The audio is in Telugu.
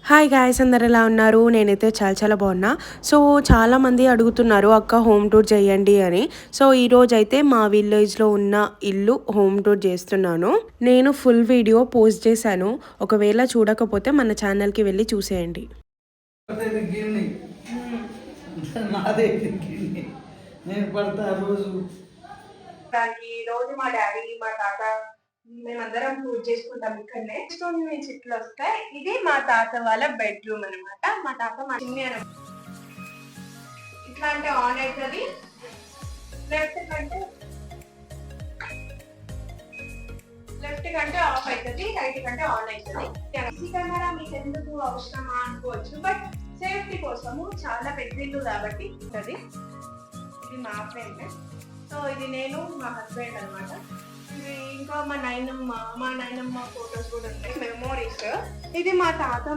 హాయ్ గాయ్స్, అందరు ఎలా ఉన్నారు? నేనైతే చాలా బాగున్నా. సో చాలామంది అడుగుతున్నారు అక్క హోమ్ టూర్ చేయండి అని. సో ఈరోజు అయితే మా విలేజ్లో ఉన్న ఇల్లు హోమ్ టూర్ చేస్తున్నాను. నేను ఫుల్ వీడియో పోస్ట్ చేశాను. ఒకవేళ చూడకపోతే మన ఛానల్కి వెళ్ళి చూసేయండి. రోజు మా డాడీ మా తాత మేమందరం పూజ చేసుకుంటాం ఇక్కడనే. స్టోన్ నుంచి ఇట్లా వస్తాయి. ఇది మా తాత వాళ్ళ బెడ్రూమ్ అనమాట. మా తాత మా చిన్ని ఇట్లా అంటే ఆన్ అవుతుంది, లెఫ్ట్ కంటే ఆఫ్ అవుతుంది, రైట్ కంటే ఆన్ అవుతుంది. సీసీ కెమెరా మీకు ఎందుకు అవసరమా అనుకోవచ్చు, బట్ సేఫ్టీ కోసము. చాలా పెద్ద ఇల్లు కాబట్టి ఉంటుంది. ఇది మా ఫ్రెండ్. సో ఇది నేను మా హస్బెండ్ అనమాట. ఇది ఇంకా మా నాయనమ్మ ఫొటోస్ కూడా ఉంటాయి, మెమోరీస్. ఇది మా తాత